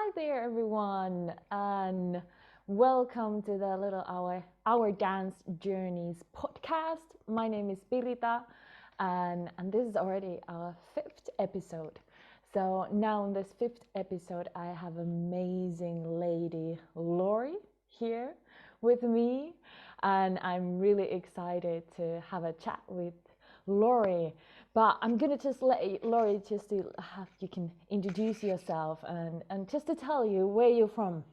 Hi there, everyone, and welcome to the Little Our Dance Journeys podcast. My name is Pirita, and this is already our fifth episode. So now in this fifth episode, I have amazing lady Laurie here with me, and I'm really excited to have a chat with Laurie. But I'm gonna just let Laurie just to have you can introduce yourself and just to tell you where you're from.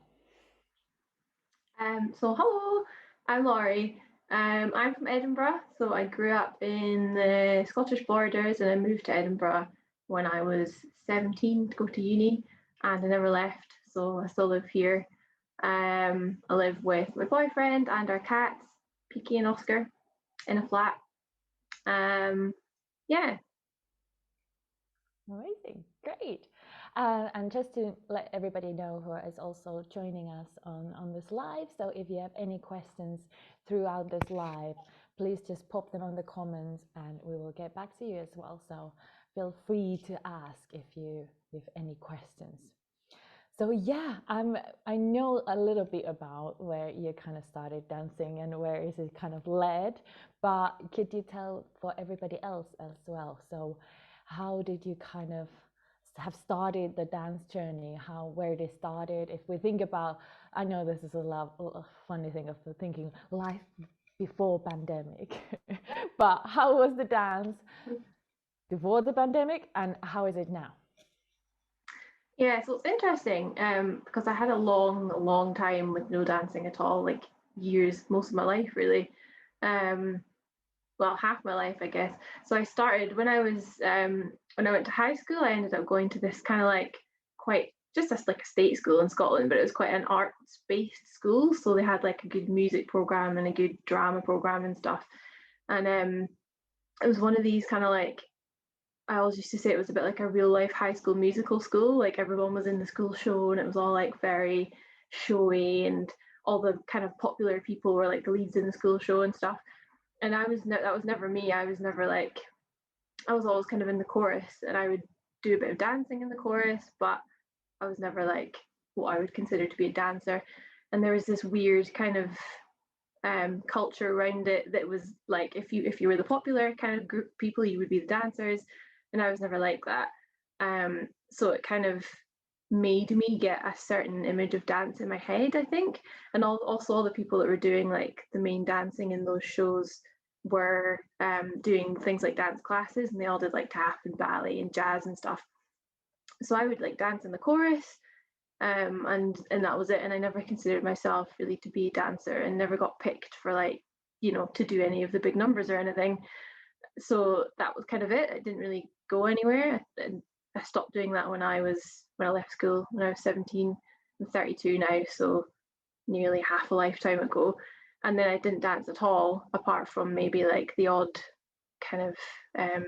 So hello, I'm Laurie. I'm from Edinburgh, so I grew up in the Scottish borders and I moved to Edinburgh when I was 17 to go to uni, and I never left, so I still live here. I live with my boyfriend and our cats, Peaky and Oscar, in a flat. Um, yeah. Amazing, great. And just to let everybody know who is also joining us on this live, so if you have any questions throughout this live, please just pop them on the comments and we will get back to you as well. So feel free to ask if you have any questions. So yeah, I know a little bit about where you kind of started dancing and where is it kind of led, but could you tell for everybody else as well? So how did you kind of have started the dance journey? How where they started? If we think about, I know this is a funny thing of thinking life before pandemic, but how was the dance before the pandemic and how is it now? Yeah, so it's interesting because I had a long time with no dancing at all, like years, most of my life, really. Um, well, half my life, I guess. So I started when I went to high school. I ended up going to this kind of like quite just as like a state school in Scotland, but it was quite an arts based school. So they had like a good music program and a good drama program and stuff. And it was one of these kind of like I always used to say it was a bit like a real life high school musical school. Like everyone was in the school show and it was all like very showy and all the kind of popular people were like the leads in the school show and stuff. And that was never me. I was never like I was always kind of in the chorus and I would do a bit of dancing in the chorus, but I was never like what I would consider to be a dancer. And there was this weird kind of culture around it that was like if you were the popular kind of group of people, you would be the dancers, and I was never like that. So it kind of made me get a certain image of dance in my head, I think, and also all the people that were doing like the main dancing in those shows were doing things like dance classes, and they all did like tap and ballet and jazz and stuff. So I would like dance in the chorus, and that was it. And I never considered myself really to be a dancer, and never got picked for like to do any of the big numbers or anything. So that was kind of it. I didn't really go anywhere. And I stopped doing that when I left school when I was 17. I'm 32 now, so nearly half a lifetime ago. And then I didn't dance at all, apart from maybe like the odd kind of um,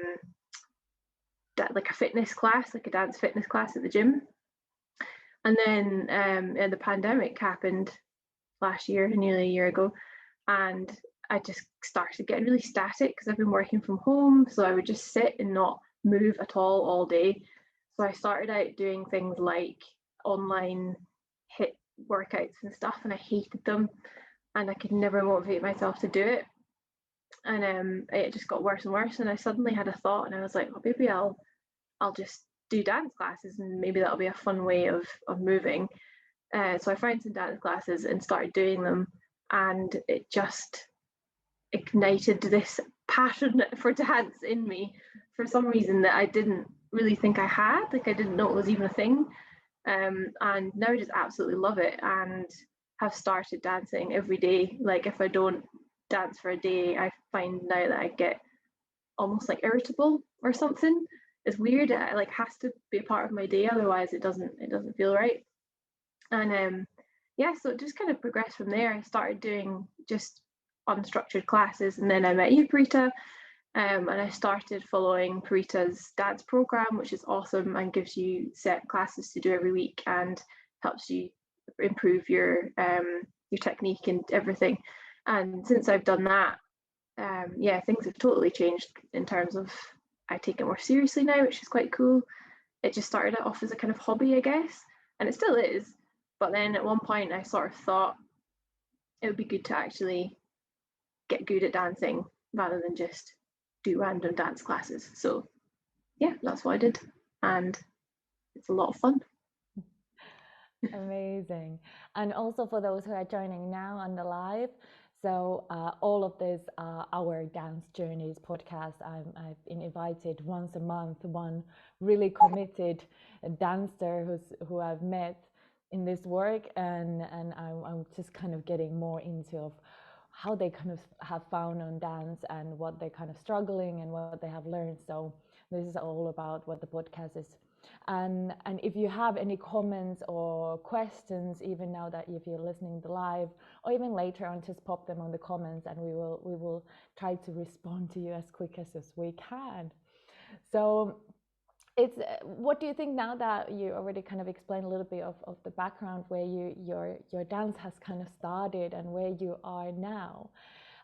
like a fitness class, like a dance fitness class at the gym. And then the pandemic happened last year, nearly a year ago, and I just started getting really static because I've been working from home. So I would just sit and not move at all day. So I started out doing things like online hit workouts and stuff, and I hated them, and I could never motivate myself to do it. And it just got worse and worse. And I suddenly had a thought, and I was like, well, maybe I'll just do dance classes, and maybe that'll be a fun way of moving. So I found some dance classes and started doing them, and it just ignited this passion for dance in me for some reason that I didn't really think I had. Like I didn't know it was even a thing. And now I just absolutely love it and have started dancing every day. Like if I don't dance for a day, I find now that I get almost like irritable or something. It's weird. It like has to be a part of my day, otherwise it doesn't feel right. And yeah, so it just kind of progressed from there. I started doing just unstructured classes, and then I met you, Pirita, and I started following Pirita's dance program, which is awesome and gives you set classes to do every week and helps you improve your technique and everything. And since I've done that, yeah, things have totally changed in terms of I take it more seriously now, which is quite cool. It just started off as a kind of hobby, I guess, and it still is. But then at one point I sort of thought it would be good to actually get good at dancing rather than just do random dance classes. So yeah, that's what I did, and it's a lot of fun. Amazing. And also for those who are joining now on the live, so all of this Our Dance Journeys podcast, I've been invited once a month, one really committed dancer who I've met in this work, and I'm just kind of getting more into of how they kind of have found on dance and what they're kind of struggling and what they have learned. So this is all about what the podcast is. And if you have any comments or questions, even now that if you're listening to live or even later on, just pop them on the comments and we will try to respond to you as quick as we can. So it's what do you think now that you already kind of explained a little bit of the background where your dance has kind of started and where you are now?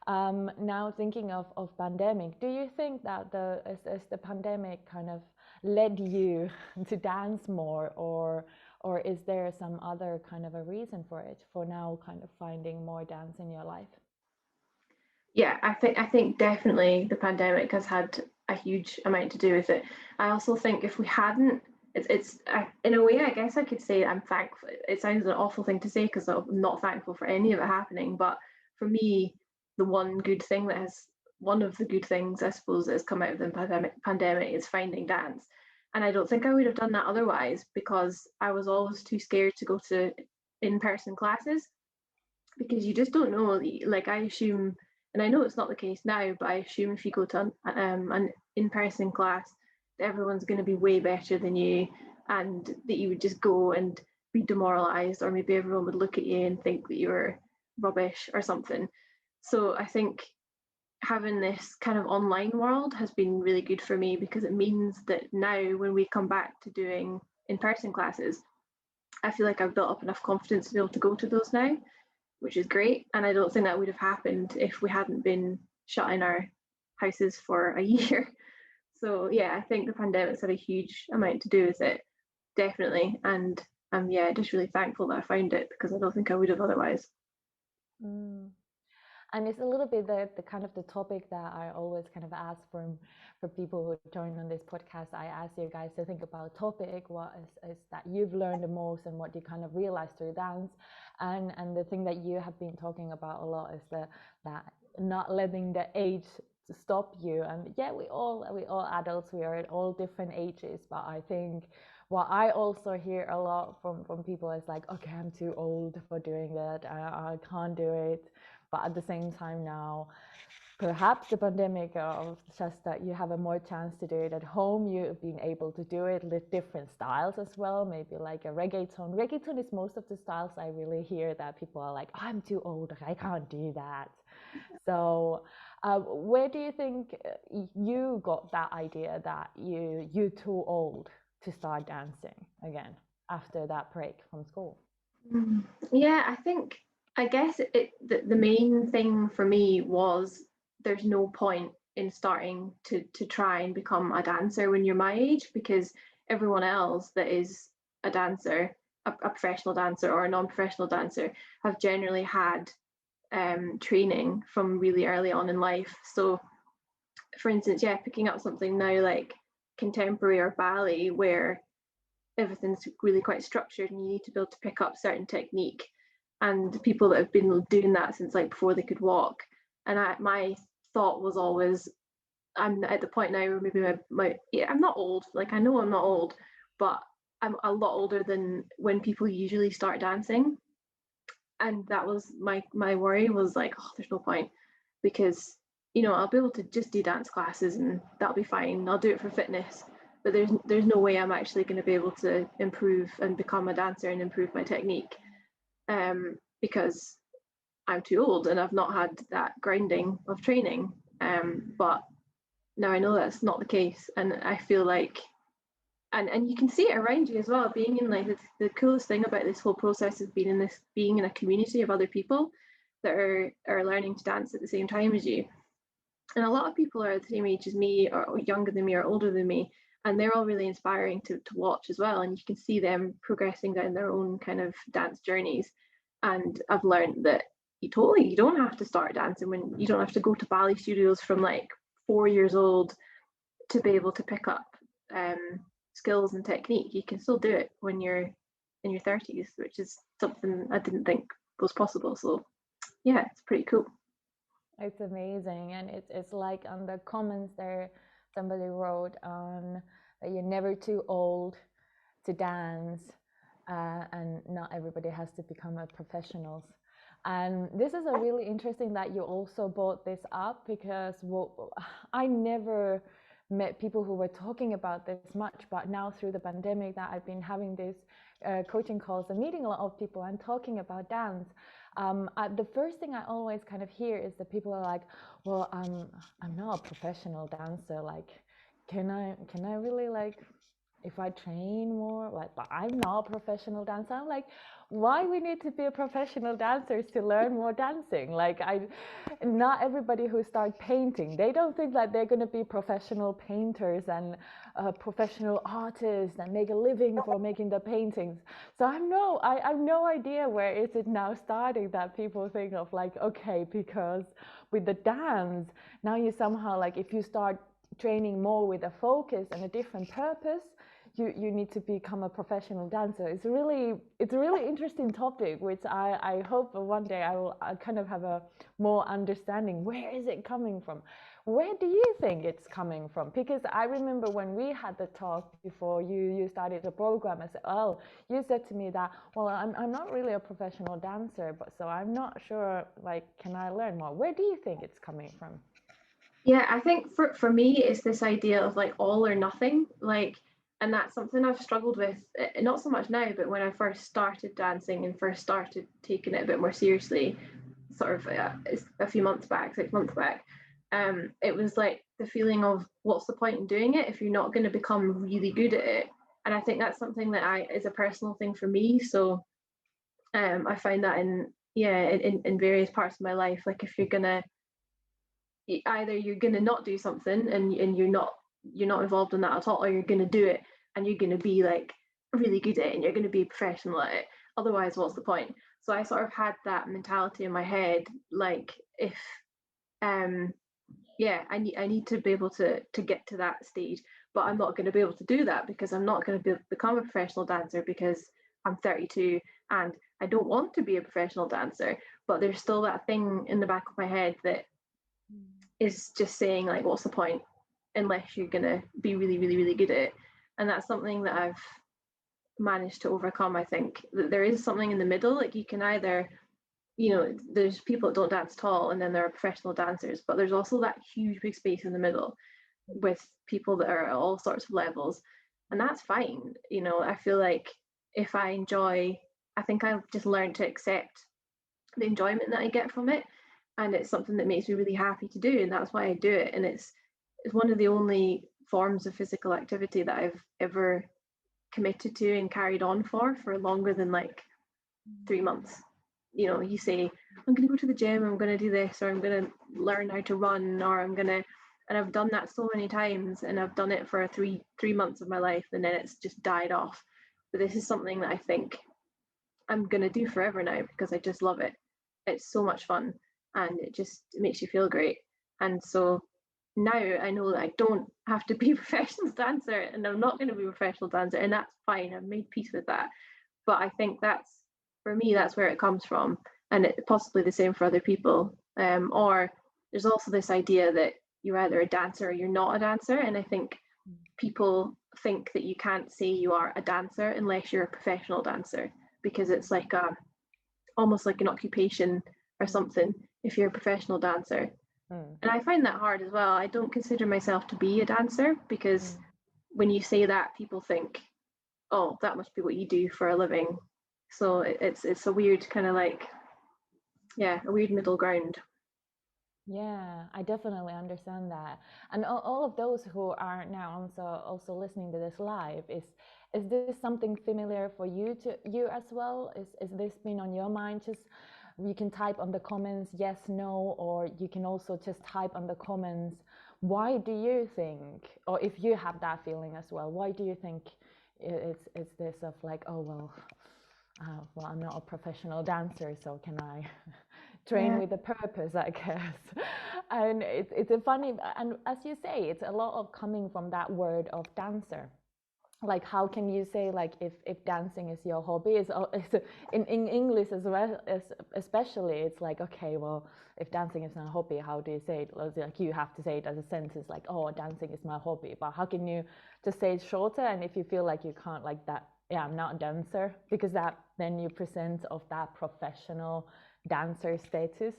Now thinking of pandemic, do you think that as the pandemic kind of led you to dance more, or is there some other kind of a reason for it, for now kind of finding more dance in your life? Yeah, I think definitely the pandemic has had a huge amount to do with it. I also think if we hadn't, it's in a way I guess I could say I'm thankful. It sounds an awful thing to say because I'm not thankful for any of it happening, but for me, the one of the good things I suppose that has come out of the pandemic is finding dance. And I don't think I would have done that otherwise because I was always too scared to go to in-person classes because you just don't know. Like I assume, and I know it's not the case now, but I assume if you go to an in-person class, that everyone's going to be way better than you, and that you would just go and be demoralized, or maybe everyone would look at you and think that you were rubbish or something. So I think having this kind of online world has been really good for me because it means that now when we come back to doing in-person classes, I feel like I've built up enough confidence to be able to go to those now, which is great. And I don't think that would have happened if we hadn't been shut in our houses for a year. So yeah, I think the pandemic's had a huge amount to do with it, definitely. And yeah, just really thankful that I found it because I don't think I would have otherwise. Mm. And it's a little bit the kind of the topic that I always kind of ask for people who join on this podcast. I ask you guys to think about topic, what is that you've learned the most and what you kind of realized through dance. And the thing that you have been talking about a lot is that not letting the age stop you. And yeah, we all adults, we are at all different ages, but I think what I also hear a lot from people is like, okay, I'm too old for doing that. I can't do it. But at the same time now, perhaps the pandemic of just that you have a more chance to do it at home. You've been able to do it with different styles as well, maybe like a reggaeton. Reggaeton is most of the styles I really hear that people are like, I'm too old, I can't do that. So where do you think you got that idea that you're too old to start dancing again after that break from school? Yeah, I guess the main thing for me was there's no point in starting to try and become a dancer when you're my age because everyone else that is a dancer, a professional dancer or a non-professional dancer, have generally had training from really early on in life. So, for instance, yeah, picking up something now like contemporary or ballet, where everything's really quite structured and you need to be able to pick up certain technique, and people that have been doing that since like before they could walk. And my thought was always, I'm at the point now where maybe yeah, I'm not old, like I know I'm not old, but I'm a lot older than when people usually start dancing. And that was my worry, was like, oh, there's no point because I'll be able to just do dance classes and that'll be fine, I'll do it for fitness, but there's no way I'm actually going to be able to improve and become a dancer and improve my technique, because I'm too old and I've not had that grinding of training. But now I know that's not the case, and I feel like, and you can see it around you as well. Being in like the coolest thing about this whole process is being in a community of other people that are learning to dance at the same time as you. And a lot of people are the same age as me, or younger than me, or older than me, and they're all really inspiring to watch as well. And you can see them progressing down their own kind of dance journeys. And I've learned that you don't have to start dancing when you don't have to go to ballet studios from like 4 years old to be able to pick up skills and technique. You can still do it when you're in your 30s, which is something I didn't think was possible. So yeah, it's pretty cool. It's amazing, and it's like on the comments there, somebody wrote on that you're never too old to dance, and not everybody has to become a professionals. And this is a really interesting that you also brought this up, because I never met people who were talking about this much, but now through the pandemic that I've been having these coaching calls and meeting a lot of people and talking about dance. The first thing I always kind of hear is that people are like, well, I'm not a professional dancer, like can I really, like, if I train more, like, but I'm not a professional dancer. I'm like, why we need to be a professional dancers to learn more dancing? Like, not everybody who start painting, they don't think that they're going to be professional painters and professional artists and make a living for making the paintings. So I have no idea where is it now starting that people think of, like, okay, because with the dance, now you somehow, like, if you start training more with a focus and a different purpose, you need to become a professional dancer. It's a really interesting topic, which I hope one day I kind of have a more understanding. Where is it coming from? Where do you think it's coming from? Because I remember when we had the talk before you started the program, I said, oh, you said to me that, well, I'm not really a professional dancer, but so I'm not sure, like, can I learn more? Where do you think it's coming from? Yeah, I think for me, it's this idea of like all or nothing. Like, and that's something I've struggled with, not so much now, but when I first started dancing and first started taking it a bit more seriously, sort of a few months back, 6 months back, it was like the feeling of what's the point in doing it if you're not going to become really good at it. And I think that's something that is a personal thing for me. So I find that in various parts of my life, like if you're gonna either you're gonna not do something and you're not involved in that at all, or you're gonna do it and you're gonna be like really good at it and you're gonna be professional at it. Otherwise, what's the point? So I sort of had that mentality in my head, like if um yeah, I need to be able to get to that stage, but I'm not going to be able to do that because I'm not going to become a professional dancer because I'm 32 and I don't want to be a professional dancer. But there's still that thing in the back of my head that is just saying like, what's the point unless you're going to be really, really, really good at it? And that's something that I've managed to overcome. I think that there is something in the middle. Like you can either there's people that don't dance at all and then there are professional dancers, but there's also that huge big space in the middle with people that are at all sorts of levels, and that's fine. I feel like if I think I've just learned to accept the enjoyment that I get from it, and it's something that makes me really happy to do, and that's why I do it. And it's one of the only forms of physical activity that I've ever committed to and carried on for longer than like 3 months. You say, I'm going to go to the gym, I'm going to do this, or I'm going to learn how to run, or and I've done that so many times, and I've done it for three months of my life, and then it's just died off. But this is something that I think I'm going to do forever now because I just love it. It's so much fun, and it makes you feel great. And so now I know that I don't have to be a professional dancer, and I'm not going to be a professional dancer, and that's fine. I've made peace with that. But I think for me, that's where it comes from, and it's possibly the same for other people. Or there's also this idea that you're either a dancer or you're not a dancer, and I think people think that you can't say you are a dancer unless you're a professional dancer, because it's like almost like an occupation or something if you're a professional dancer. And I find that hard as well. I don't consider myself to be a dancer because when you say that, people think, oh, that must be what you do for a living. So it's a weird kind of like, yeah, a weird middle ground. Yeah, I definitely understand that. And all of those who are now also listening to this live, is this something familiar for you as well? Is this been on your mind? Just you can type on the comments yes, no, or you can also just type on the comments why do you think, or if you have that feeling as well, why do you think it's this of like, oh well, I'm not a professional dancer, so can I train Yeah. with a purpose, I guess. And it's a funny, and as you say, it's a lot of coming from that word of dancer. Like, how can you say, like, if dancing is your hobby, it's in English as well, as especially, it's like, okay, well, if dancing is not a hobby, how do you say it? Like, you have to say it as a sentence, like, oh, dancing is my hobby. But how can you just say it shorter? And if you feel like you can't, like that, yeah, I'm not a dancer, because that then you present of that professional dancer status.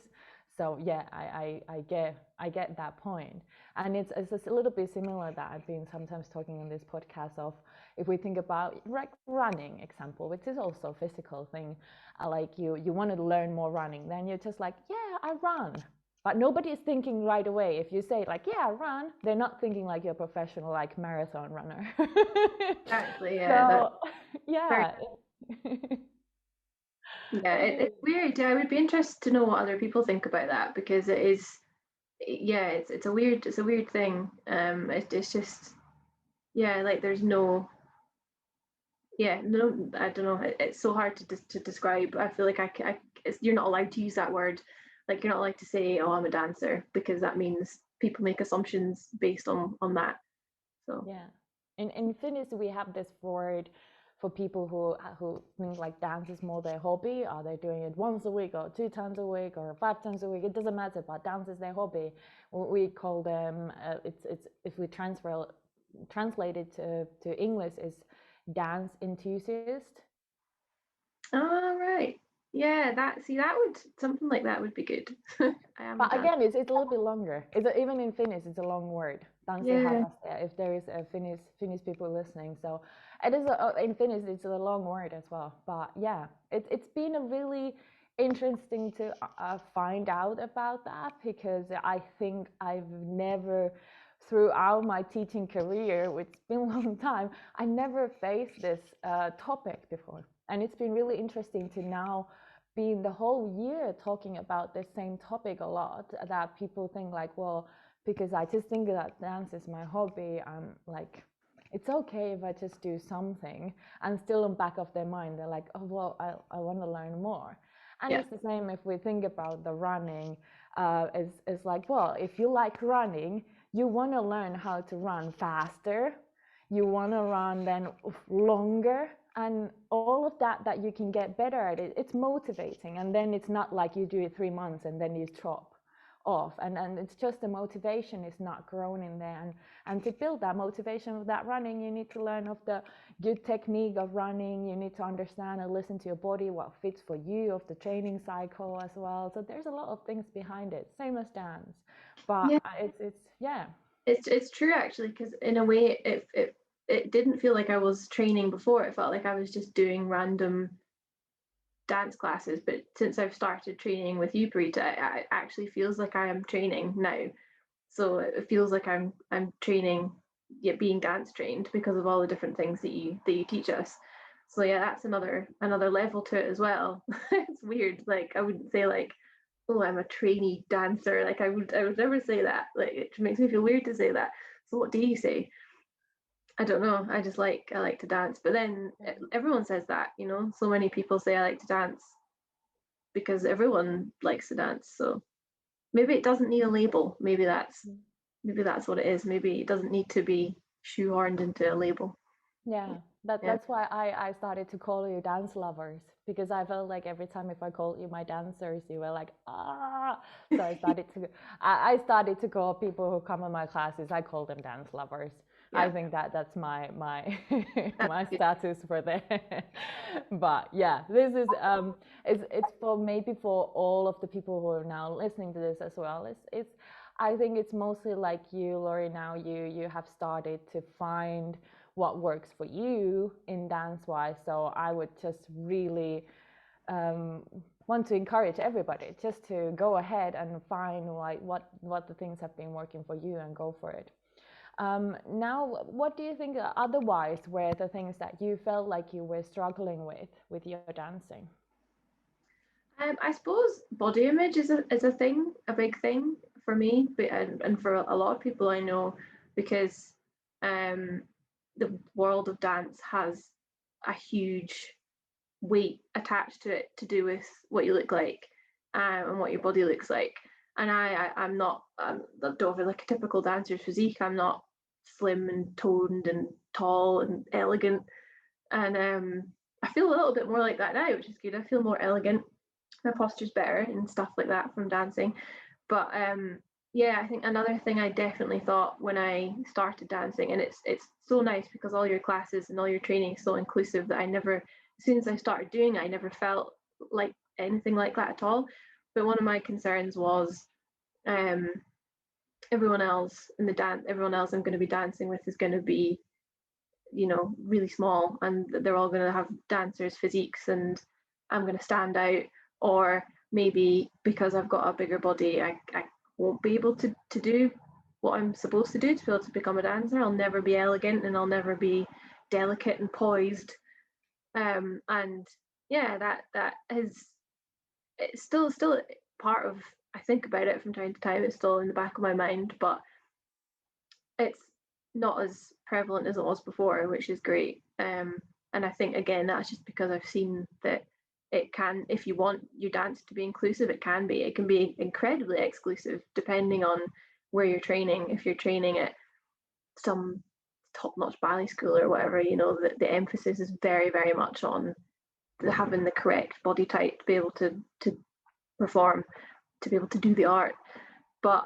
So yeah, I get that point. And it's a little bit similar that I've been sometimes talking in this podcast of, if we think about like running example, which is also a physical thing, like you want to learn more running, then you're just like, yeah, I run. But nobody is thinking right away. If you say like, yeah, I run, they're not thinking like you're a professional like marathon runner. Exactly. Yeah. That's So very. yeah, Yeah. it It's is. weird. Yeah, I would be interested to know what other people think about that, because it is. Yeah, it's a weird thing. It's just, yeah, like there's no, yeah, no, I don't know. It's so hard to describe. I feel like you're not allowed to use that word. Like, you're not allowed to say, "Oh, I'm a dancer," because that means people make assumptions based on that. So Yeah. In Finnish, we have this word for people who think like dance is more their hobby. Are they doing it once a week or 2 times a week or 5 times a week? It doesn't matter, but dance is their hobby. We call them, it's if we translate it to English, is dance enthusiast. right, yeah, that would, something like that would be good. I am a But dancer. again, it's a little bit longer. Even in Finnish, it's a long word. Yeah, Tanssiharrastaja, if there is a Finnish people listening. So it is in Finnish, it's a long word as well. But yeah, it's been a really interesting to find out about that, because I think I've never, throughout my teaching career, which has been a long time, I never faced this topic before, and it's been really interesting to now been the whole year talking about the same topic a lot, that people think like, well, because I just think that dance is my hobby, I'm like, it's okay if I just do something, and still in back of their mind they're like, oh well, I want to learn more. And yeah, it's the same if we think about the running. It's like, well, if you like running, you want to learn how to run faster, you want to run then longer, and all of that you can get better at it, it's motivating. And then it's not like you do it 3 months and then you drop off, and it's just the motivation is not grown in there. And to build that motivation of that running, you need to learn of the good technique of running, you need to understand and listen to your body, what fits for you, of the training cycle as well. So there's a lot of things behind it, same as dance. But yeah. it's yeah. It's true, actually, because in a way, it didn't feel like I was training before. It felt like I was just doing random dance classes. But since I've started training with you, Parita, it actually feels like I am training now. So it feels like I'm training, yeah, being dance trained, because of all the different things that you teach us. So yeah, that's another level to it as well. It's weird. Like, I wouldn't say like, oh, I'm a trainee dancer. Like, I would never say that. Like, it makes me feel weird to say that. So what do you say? I don't know. I like to dance, but then everyone says that. So many people say I like to dance because everyone likes to dance. So maybe it doesn't need a label. Maybe that's what it is. Maybe it doesn't need to be shoehorned into a label. Yeah, Yeah. that's why I started to call you dance lovers, because I felt like every time if I called you my dancers, you were like, ah. So I started to call people who come in my classes, I call them dance lovers. I Yeah. think that's my That's my good. status for that. But yeah, this is it's for maybe for all of the people who are now listening to this as well. It's I think it's mostly like you, Laurie. Now you have started to find what works for you in dance wise. So I would just really um, want to encourage everybody just to go ahead and find like what the things have been working for you and go for it. Now, what do you think otherwise were the things that you felt like you were struggling with your dancing? I suppose body image is a thing, a big thing for me, but and for a lot of people I know, because um, the world of dance has a huge weight attached to it to do with what you look like, and what your body looks like. And I'm not, I don't have like a typical dancer's physique. I'm not slim and toned and tall and elegant, and I feel a little bit more like that now, which is good. I feel more elegant, my posture's better and stuff like that from dancing. But yeah, I think another thing I definitely thought when I started dancing, and it's so nice because all your classes and all your training is so inclusive, that I never, as soon as I started doing it, I never felt like anything like that at all. But one of my concerns was, um, everyone else in the dance, everyone else I'm going to be dancing with is going to be, really small, and they're all going to have dancers' physiques, and I'm going to stand out. Or maybe because I've got a bigger body, I won't be able to do what I'm supposed to do to be able to become a dancer. I'll never be elegant, and I'll never be delicate and poised. And yeah, that is, it's still part of, I think about it from time to time. It's still in the back of my mind, but it's not as prevalent as it was before, which is great. And I think, again, that's just because I've seen that it can, if you want your dance to be inclusive, it can be. It can be incredibly exclusive depending on where you're training. If you're training at some top-notch ballet school or whatever, the emphasis is very, very much on having the correct body type to be able to perform, to be able to do the art. But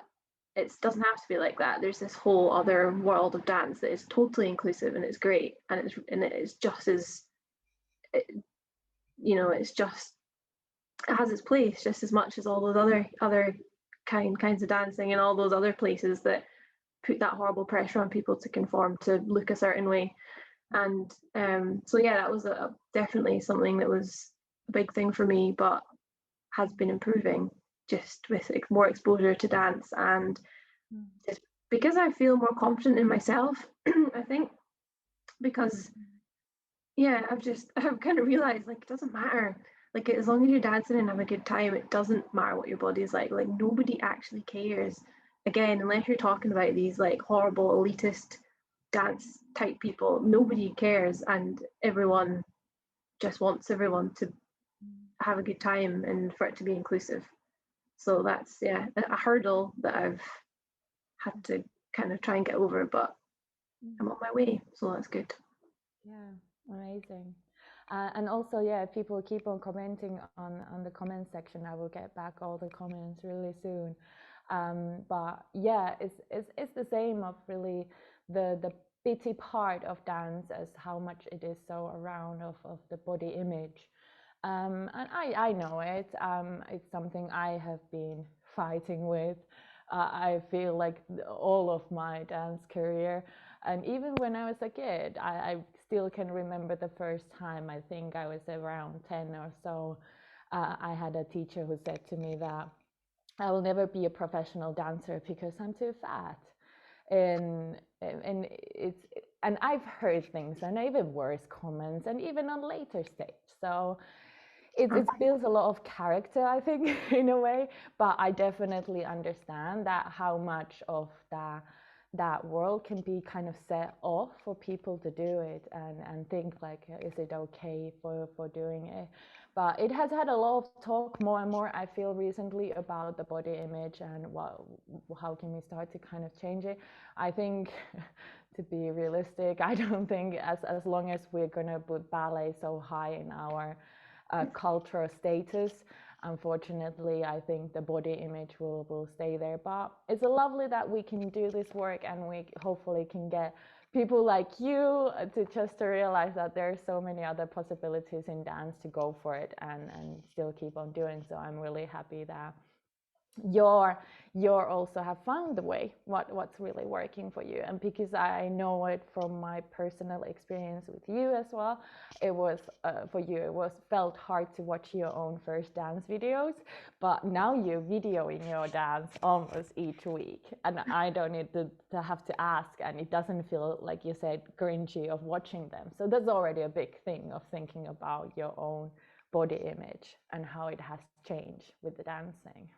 it doesn't have to be like that. There's this whole other world of dance that is totally inclusive, and it's great, and it's just as, it, it's just, it has its place just as much as all those other kinds of dancing, and all those other places that put that horrible pressure on people to conform, to look a certain way. And so yeah, that was definitely something that was a big thing for me, but has been improving just with more exposure to dance, and just because I feel more confident in myself. I think, because yeah, I've kind of realized, like, it doesn't matter. Like, as long as you're dancing and have a good time, it doesn't matter what your body's like. Like, nobody actually cares. Again, unless you're talking about these like horrible elitist dance type people, nobody cares, and everyone just wants everyone to have a good time and for it to be inclusive. So that's, yeah, a hurdle that I've had to kind of try and get over, but I'm on my way, so that's good. Yeah, amazing. And also, yeah, if people keep on commenting on the comment section, I will get back all the comments really soon. But yeah, it's the same of really the bitty part of dance as how much it is so around of the body image. And I know it. It's something I have been fighting with. I feel like all of my dance career, and even when I was a kid, I still can remember the first time. I think I was around 10 or so. I had a teacher who said to me that I will never be a professional dancer because I'm too fat. And it's, and I've heard things and even worse comments and even on later stage. So it builds a lot of character, I think, in a way. But I definitely understand that how much of that world can be kind of set off for people to do it and think like, is it okay for doing it? But it has had a lot of talk more and more, I feel, recently about the body image and how can we start to kind of change it. I think to be realistic, I don't think as long as we're going to put ballet so high in our cultural status, unfortunately, I think the body image will stay there. But it's lovely that we can do this work, and we hopefully can get people like you to just to realize that there are so many other possibilities in dance to go for it and still keep on doing. So I'm really happy that you're also have found the way what's really working for you. And because I know it from my personal experience with you as well, it was for you, it was felt hard to watch your own first dance videos, but now you're videoing your dance almost each week, and I don't need to have to ask, and it doesn't feel, like you said, cringy of watching them. So that's already a big thing of thinking about your own body image and how it has changed with the dancing?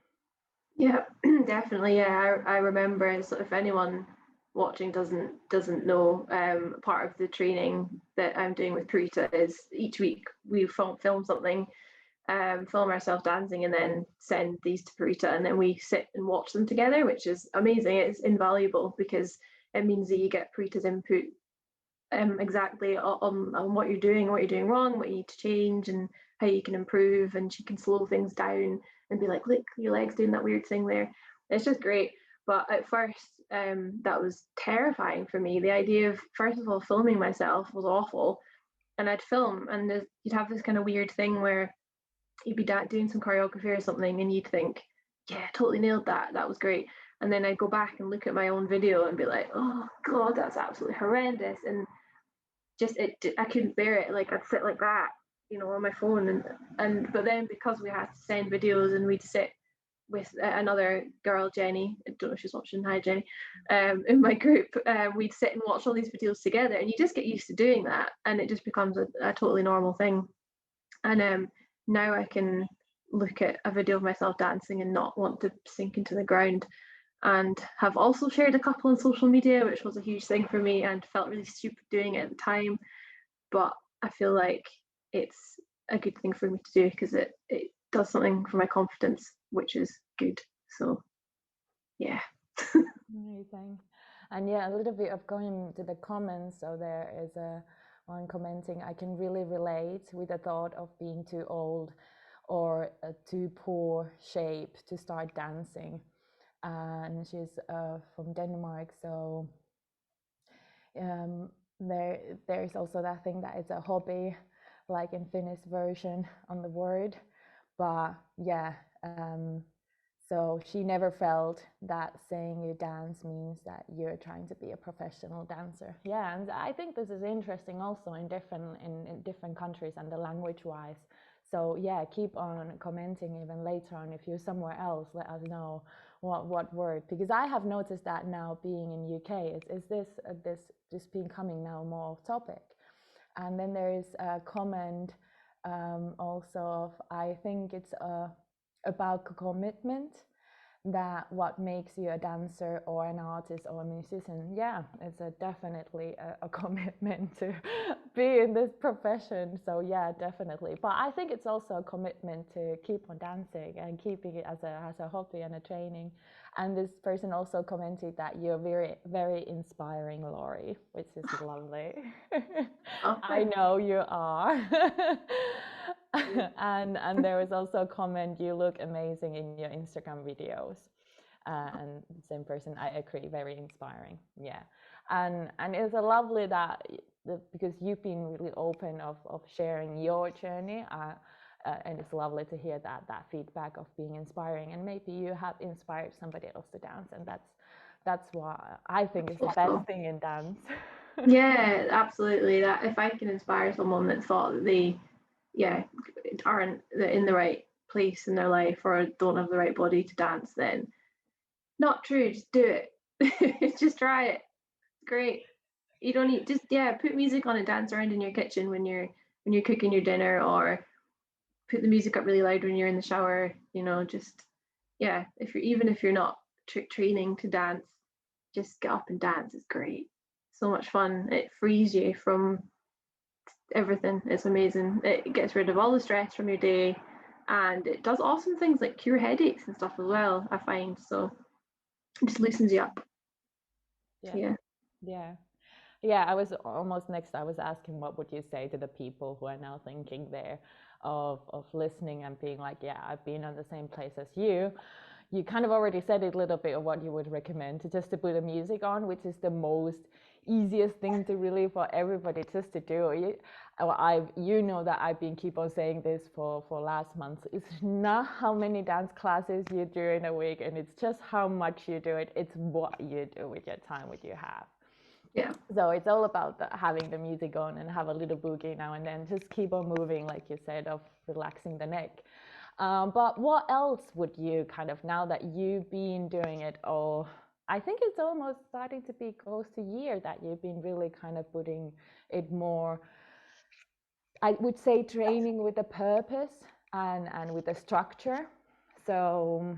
Yeah, definitely. Yeah, I remember. So if anyone watching doesn't know, part of the training that I'm doing with Pirita is each week we film something, film ourselves dancing, and then send these to Pirita, and then we sit and watch them together, which is amazing. It's invaluable because it means that you get Pirita's input, exactly on what you're doing wrong, what you need to change, and how you can improve. And she can slow things down and be like, "Look, your leg's doing that weird thing there." It's just great. But at first, that was terrifying for me. The idea of, first of all, filming myself was awful, and I'd film, and you'd have this kind of weird thing where you'd be doing some choreography or something, and you'd think, "Yeah, totally nailed that. That was great." And then I'd go back and look at my own video and be like, "Oh God, that's absolutely horrendous." And just I couldn't bear it. Like I'd sit like that, on my phone, and but then because we had to send videos and we'd sit with another girl, Jenny. I don't know if she's watching. Hi, Jenny. In my group, we'd sit and watch all these videos together, and you just get used to doing that, and it just becomes a totally normal thing. And now I can look at a video of myself dancing and not want to sink into the ground, and have also shared a couple on social media, which was a huge thing for me and felt really stupid doing it at the time. But I feel like it's a good thing for me to do because it does something for my confidence, which is good. So, yeah. Amazing. And yeah, a little bit of going to the comments. So there is one commenting, I can really relate with the thought of being too old or too poor shape to start dancing. And she's from Denmark. So there's also that thing that it's a hobby, like in Finnish version on the word. But yeah, so she never felt that saying you dance means that you're trying to be a professional dancer. Yeah, and I think this is interesting also in different countries and the language wise. So yeah, keep on commenting even later on if you're somewhere else. Let us know what word, because I have noticed that now being in UK is this becoming now more off topic. And then there is a comment also of, I think it's about commitment, that what makes you a dancer or an artist or a musician. Yeah, it's definitely a commitment to be in this profession. So yeah, definitely. But I think it's also a commitment to keep on dancing and keeping it as a hobby and a training. And this person also commented that you're very, very inspiring, Laurie, which is lovely. Oh, I know you are. And there was also a comment, you look amazing in your Instagram videos. And same person, I agree, very inspiring. Yeah. And it's a lovely that because you've been really open of sharing your journey. And it's lovely to hear that feedback of being inspiring, and maybe you have inspired somebody else to dance, and that's what I think is the best thing in dance. Yeah, absolutely. That if I can inspire someone that thought that they, yeah, aren't in the right place in their life or don't have the right body to dance, then not true. Just do it. Just try it. Great. You don't need, just, yeah, put music on and dance around in your kitchen when you're cooking your dinner, or put the music up really loud when you're in the shower. Just, yeah. If you're not training to dance, just get up and dance. It's great. So much fun. It frees you from everything. It's amazing. It gets rid of all the stress from your day, and it does awesome things like cure headaches and stuff as well, I find. So it just loosens you up. Yeah. So, yeah. Yeah, I was almost next. I was asking, what would you say to the people who are now thinking there of listening and being like, yeah, I've been on the same place as you. You kind of already said it a little bit of what you would recommend, just to put the music on, which is the most easiest thing to really for everybody just to do. You know that I've been keep on saying this for last month. It's not how many dance classes you do in a week, and it's just how much you do it. It's what you do with your time, what you have. Yeah. So it's all about having the music on and have a little boogie now and then. Just keep on moving, like you said, of relaxing the neck. But what else would you kind of, now that you've been doing it all, I think it's almost starting to be close to a year that you've been really kind of putting it more I would say training with a purpose and with a structure. So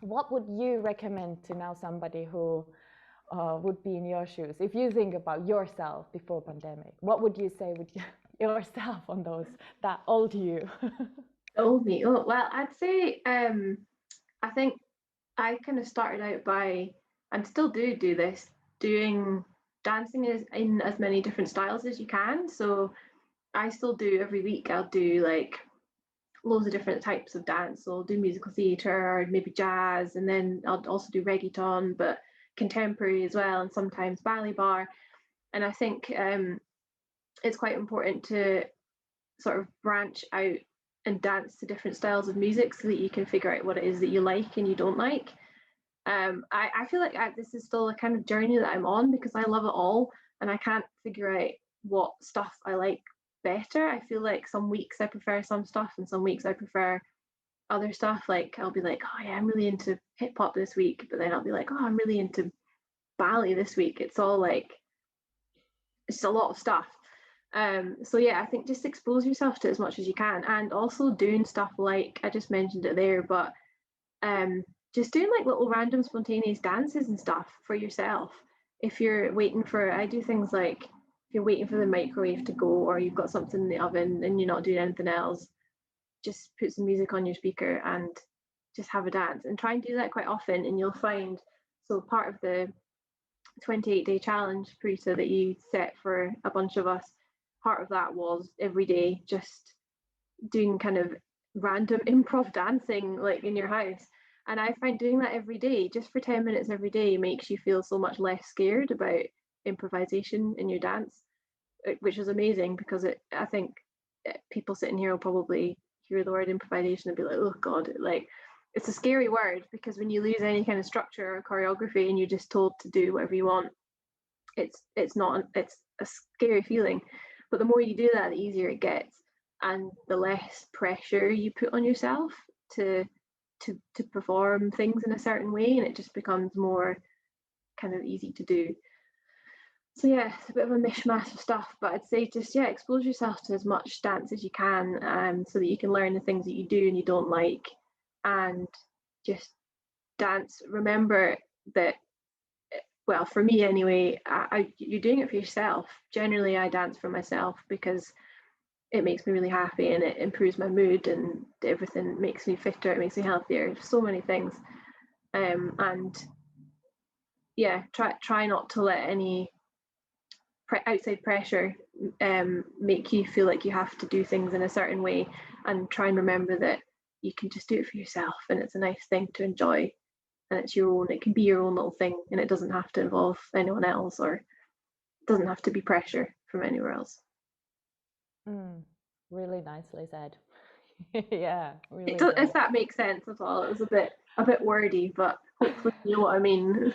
what would you recommend to now somebody who would be in your shoes? If you think about yourself before pandemic, what would you say with yourself on those, that old you? Oh me. Oh well, I'd say I think I kind of started out by, and still do this, doing dancing is in as many different styles as you can. So I still do every week. I'll do like loads of different types of dance. So I'll do musical theatre, maybe jazz, and then I'll also do reggaeton, but contemporary as well, and sometimes ballet bar. And I think it's quite important to sort of branch out and dance to different styles of music so that you can figure out what it is that you like and you don't like. I feel like this is still a kind of journey that I'm on because I love it all and I can't figure out what stuff I like better. I feel like some weeks I prefer some stuff and some weeks I prefer other stuff. Like I'll be like, oh yeah, I'm really into hip hop this week, but then I'll be like, oh, I'm really into ballet this week. It's all like, it's a lot of stuff. So yeah, I think just expose yourself to as much as you can, and also doing stuff like I just mentioned it there, but just doing like little random spontaneous dances and stuff for yourself. If you're waiting for, I do things like if you're waiting for the microwave to go or you've got something in the oven and you're not doing anything else, just put some music on your speaker and just have a dance and try and do that quite often and you'll find, so part of the 28-day challenge, Pirita, that you set for a bunch of us, part of that was every day just doing kind of random improv dancing like in your house. And I find doing that every day, just for 10 minutes every day, makes you feel so much less scared about improvisation in your dance, which is amazing because I think people sitting here will probably hear the word improvisation and be like, oh God, like it's a scary word because when you lose any kind of structure or choreography and you're just told to do whatever you want, it's not, it's a scary feeling. But the more you do that, the easier it gets and the less pressure you put on yourself to to perform things in a certain way, and it just becomes more kind of easy to do. So yeah, it's a bit of a mishmash of stuff, but I'd say just expose yourself to as much dance as you can, so that you can learn the things that you do and you don't like, and just dance. Remember that, well, for me anyway, you're doing it for yourself. Generally, I dance for myself because it makes me really happy and it improves my mood and everything, makes me fitter, it makes me healthier, so many things. And yeah, try not to let any outside pressure make you feel like you have to do things in a certain way, and try and remember that you can just do it for yourself and it's a nice thing to enjoy, and it's your own, it can be your own little thing and it doesn't have to involve anyone else or doesn't have to be pressure from anywhere else. Really nicely said. Yeah, really It does, great. if that makes sense at all. It was a bit wordy, but hopefully you know what I mean.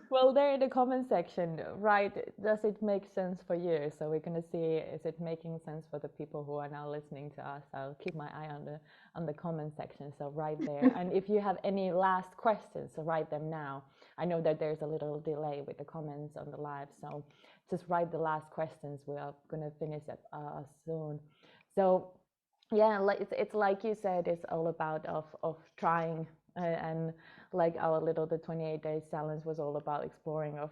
Well, there in the comment section, right? Does it make sense for you? So we're gonna see, is it making sense for the people who are now listening to us? I'll keep my eye on the comment section. So right there. And if you have any last questions, so write them now. I know that there's a little delay with the comments on the live, so just write the last questions. We are gonna finish it soon. So yeah, like it's like you said, it's all about of trying, and like our little the 28 days challenge was all about exploring of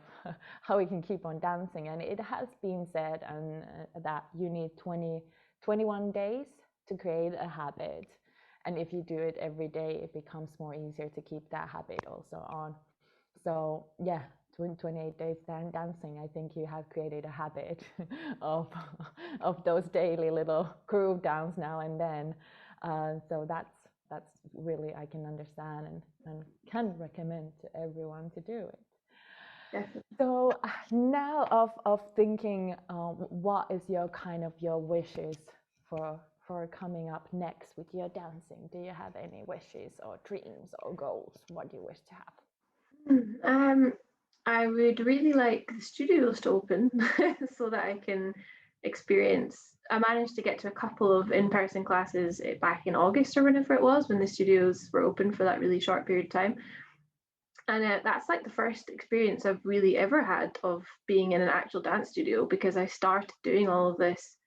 how we can keep on dancing. And it has been said and that you need 21 days to create a habit, and if you do it every day, it becomes more easier to keep that habit also on. So yeah, 28 days dancing, I think you have created a habit of of those daily little groove downs now and then. So that's really, I can understand and can recommend to everyone to do it. Definitely. So now of thinking, what is your kind of your wishes for coming up next with your dancing? Do you have any wishes or dreams or goals? What do you wish to have? I would really like the studios to open so that I can experience. I managed to get to a couple of in-person classes back in August or whenever it was when the studios were open for that really short period of time. And that's like the first experience I've really ever had of being in an actual dance studio, because I started doing all of this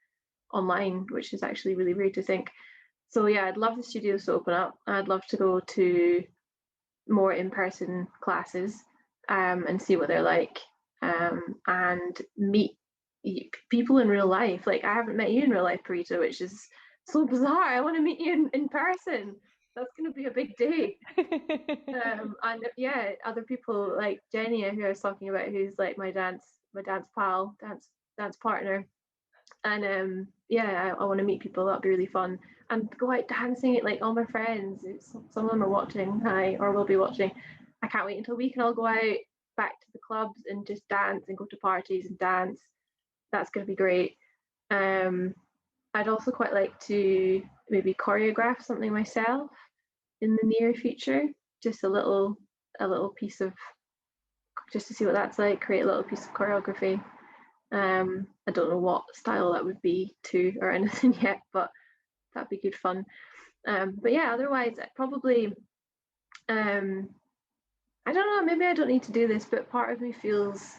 online, which is actually really weird to think. So yeah, I'd love the studios to open up. I'd love to go to more in-person classes, and see what they're like, and meet people in real life. Like, I haven't met you in real life, Pirita, which is so bizarre. I want to meet you in person. That's going to be a big day. And yeah, other people like Jenny, who I was talking about, who's like my dance pal, dance partner. And yeah, I want to meet people. That'd be really fun. And go out dancing it, like all my friends. Some of them are watching, hi, or will be watching. I can't wait until we can all go out back to the clubs and just dance and go to parties and dance. That's going to be great. I'd also quite like to maybe choreograph something myself in the near future. Just a little piece of, just to see what that's like. Create a little piece of choreography. I don't know what style that would be to or anything yet, but that'd be good fun. But yeah, otherwise probably, I don't know, maybe I don't need to do this, but part of me feels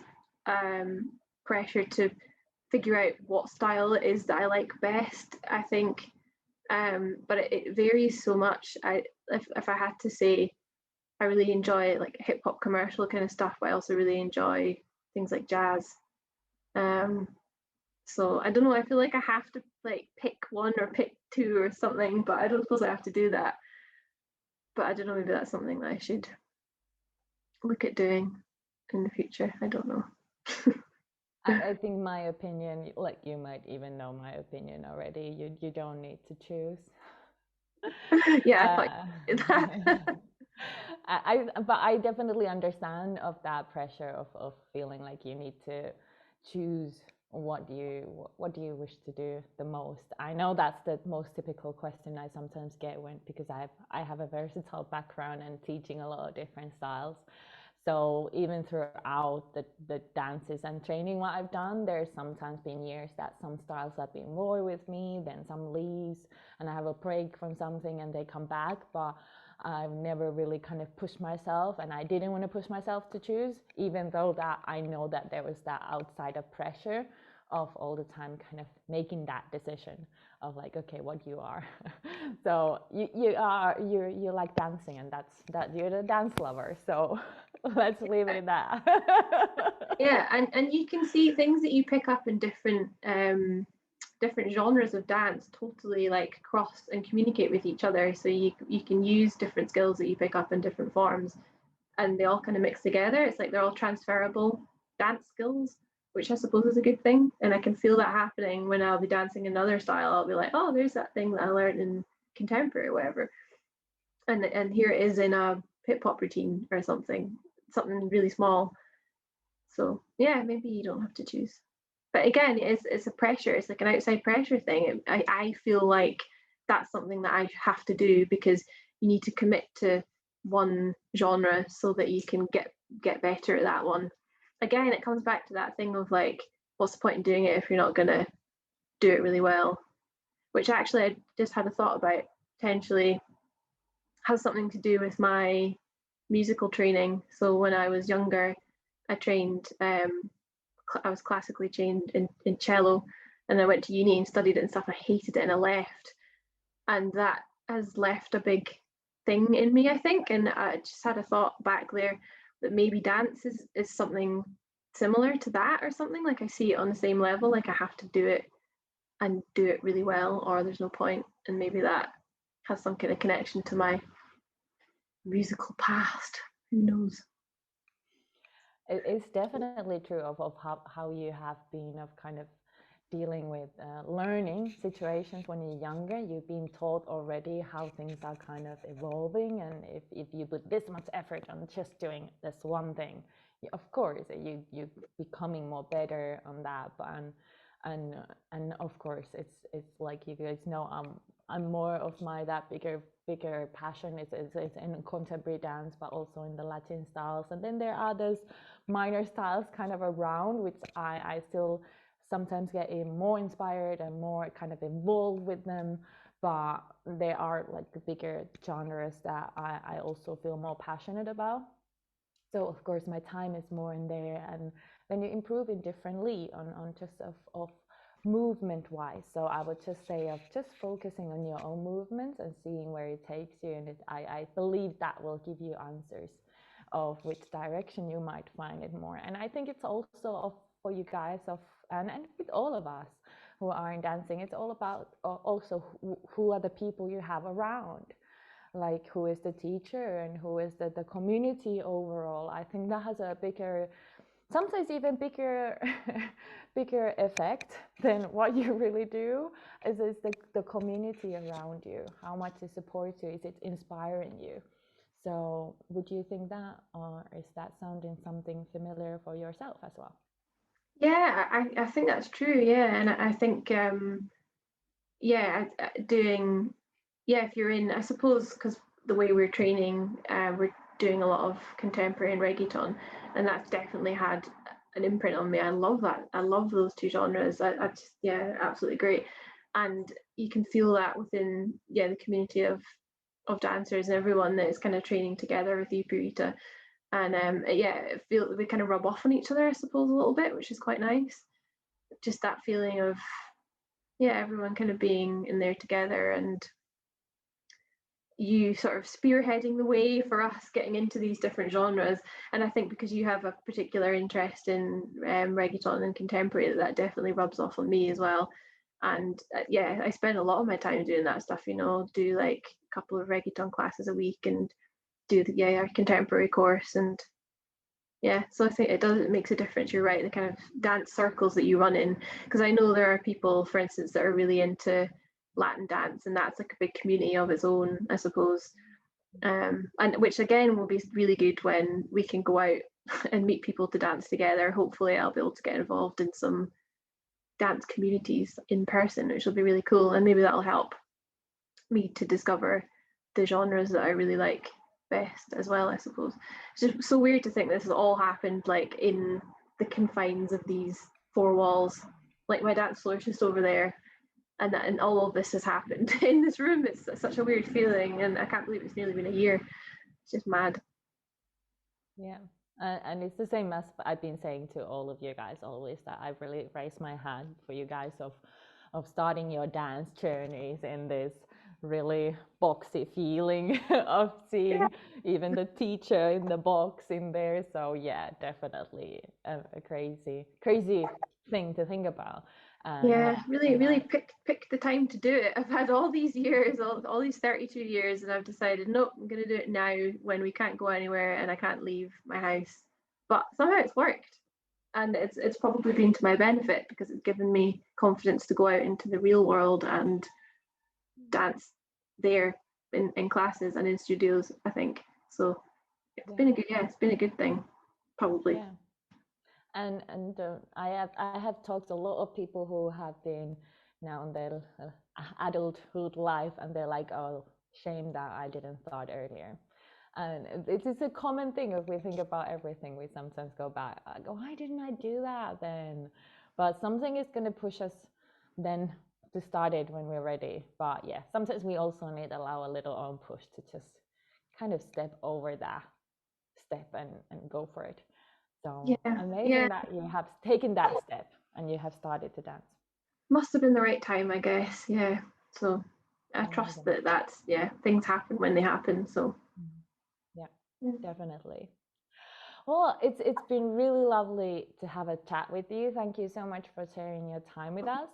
pressure to figure out what style it is that I like best, I think. But it varies so much. If I had to say, I really enjoy like hip hop commercial kind of stuff, but I also really enjoy things like jazz. Um, so I don't know. I feel like I have to like pick one or pick two or something, but I don't suppose I have to do that. But I don't know. Maybe that's something that I should look at doing in the future. I don't know. I think my opinion, like you might even know my opinion already. You don't need to choose. Yeah, I thought Uh, you did that. but I definitely understand of that pressure of feeling like you need to choose what do you wish to do the most. I know that's the most typical question I sometimes get when, because I have a versatile background and teaching a lot of different styles. So even throughout the dances and training what I've done, there's sometimes been years that some styles have been more with me, then some leaves, and I have a break from something and they come back. But I've never really kind of pushed myself, and I didn't want to push myself to choose, even though that I know that there was that outside of pressure of all the time kind of making that decision of like, okay, what you are. So you like dancing, and that you're the dance lover. So let's leave it at that. Yeah, and you can see things that you pick up in different genres of dance totally like cross and communicate with each other. So you can use different skills that you pick up in different forms, and they all kind of mix together. It's like they're all transferable dance skills, which I suppose is a good thing. And I can feel that happening when I'll be dancing another style. I'll be like, oh, there's that thing that I learned in contemporary or whatever, and here it is in a hip hop routine or something really small. So yeah, maybe you don't have to choose. But again, it's a pressure. It's like an outside pressure thing. I feel like that's something that I have to do because you need to commit to one genre so that you can get better at that one. Again, it comes back to that thing of like, what's the point in doing it if you're not gonna do it really well? Which actually I just had a thought about, potentially has something to do with my musical training. So when I was younger, I trained. I was classically trained in cello, and I went to uni and studied it and stuff. I hated it and I left, and that has left a big thing in me, I think. And I just had a thought back there that maybe dance is something similar to that, or something. Like I see it on the same level. Like I have to do it and do it really well, or there's no point. And maybe that has some kind of connection to my musical past. Who knows? It's definitely true of how you have been of kind of dealing with learning situations when you're younger. You've been taught already how things are kind of evolving, and if you put this much effort on just doing this one thing, of course you becoming more better on that. But and and of course it's like you guys know, I'm more of my that bigger passion is in contemporary dance, but also in the Latin styles, and then there are those minor styles kind of around, which I still sometimes get more inspired and more kind of involved with them. But there are like the bigger genres that I also feel more passionate about. So of course my time is more in there, and then you improve in differently on just of movement wise. So I would just say of just focusing on your own movements and seeing where it takes you. And I believe that will give you answers of which direction you might find it more. And I think it's also of, for you guys of, and with all of us who are in dancing, it's all about also who are the people you have around, like who is the teacher and who is the community overall. I think that has a bigger, sometimes even bigger bigger effect than what you really do, is the community around you, how much it supports you, is it inspiring you. So would you think that, or is that sounding something familiar for yourself as well? Yeah, I think that's true. Yeah, and I think yeah, doing, yeah, if you're in, I suppose, because the way we're training, we're doing a lot of contemporary and reggaeton, and that's definitely had an imprint on me. I love that. I love those two genres. I just, yeah, absolutely great. And you can feel that within, yeah, the community of dancers and everyone that is kind of training together with you, Pirita. And yeah, it feel we kind of rub off on each other, I suppose, a little bit, which is quite nice. Just that feeling of, yeah, everyone kind of being in there together, and you sort of spearheading the way for us getting into these different genres. And I think because you have a particular interest in reggaeton and contemporary, that definitely rubs off on me as well. And yeah, I spend a lot of my time doing that stuff, you know, do like a couple of reggaeton classes a week and do the, yeah, our contemporary course. And yeah, so I think it makes a difference. You're right, the kind of dance circles that you run in, because I know there are people, for instance, that are really into Latin dance, and that's like a big community of its own, I suppose. And which again will be really good when we can go out and meet people to dance together. Hopefully, I'll be able to get involved in some dance communities in person, which will be really cool, and maybe that'll help me to discover the genres that I really like best as well, I suppose. It's just so weird to think this has all happened like in the confines of these four walls. Like my dance floor is just over there, and all of this has happened in this room. It's such a weird feeling, and I can't believe it's nearly been a year. It's just mad. Yeah. And it's the same as I've been saying to all of you guys always, that I've really raised my hand for you guys of starting your dance journeys in this really boxy feeling of Yeah, seeing even the teacher in the box in there. So yeah, definitely a crazy, crazy thing to think about. And yeah, yeah, really, and really pick the time to do it. I've had all these years, all these 32 years, and I've decided, nope, I'm going to do it now when we can't go anywhere and I can't leave my house. But somehow it's worked, and it's probably been to my benefit because it's given me confidence to go out into the real world and dance there in classes and in studios, I think. So it's yeah, been a good, yeah, it's been a good thing, probably. yeah. And I have talked to a lot of people who have been now in their adulthood life, and they're like, oh, shame that I didn't start earlier. And it is a common thing. If we think about everything, we sometimes go back, like, why didn't I do that then? But something is going to push us then to start it when we're ready. But yeah, sometimes we also need to allow a little own push to just kind of step over that step and go for it. So Yeah, amazing yeah. that you have taken that step and you have started to dance. Must have been the right time, I guess. Yeah. So I trust Amazing. that that's, yeah, things happen when they happen. So Mhm. Yeah, yeah. definitely. Well, it's been really lovely to have a chat with you. Thank you so much for sharing your time with us.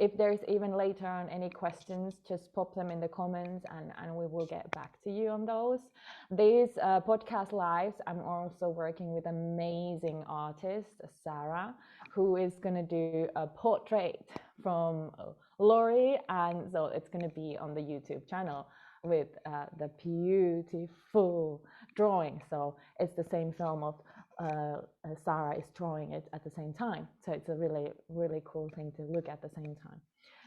If there's even later on any questions, just pop them in the comments, and we will get back to you on those. These podcast lives, I'm also working with amazing artist, Sarah, who is going to do a portrait from Laurie. And so it's going to be on the YouTube channel with the beautiful drawing. So it's the same film of Sarah is drawing it at the same time. So it's a really, really cool thing to look at the same time.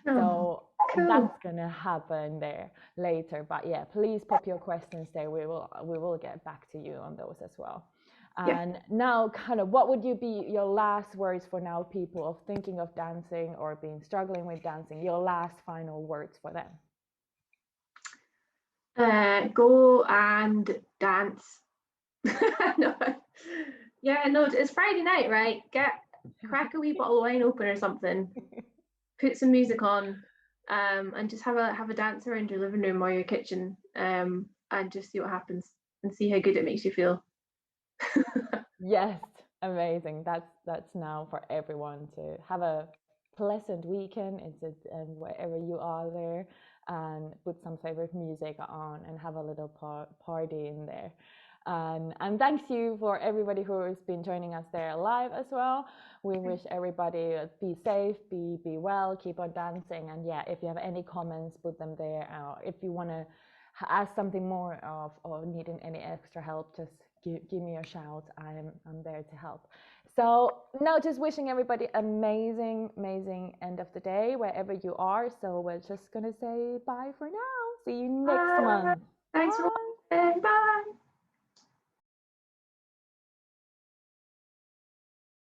Oh, So cool. that's gonna happen there later. But yeah, please pop your questions there. We will get back to you on those as well. Yeah. And now, kind of, what would you be your last words for now people of thinking of dancing or being struggling with dancing? Your last final words for them. Go and dance. No. Yeah, no, it's Friday night, right? Get crack a wee bottle of wine open or something. put some music on, and just have a dance around your living room or your kitchen, and just see what happens and see how good it makes you feel. Yes, amazing. That's now for everyone to have a pleasant weekend. Wherever you are there, and put some favorite music on and have a little party in there. And thanks you for everybody who has been joining us there live as well. We wish everybody be safe, be well, keep on dancing, and yeah, if you have any comments, put them there. If you want to ask something more of or needing any extra help, just give me a shout. I'm there to help. So now just wishing everybody amazing end of the day wherever you are. So we're just gonna say bye for now. See you next Bye. month. Thanks for Bye. watching. Bye.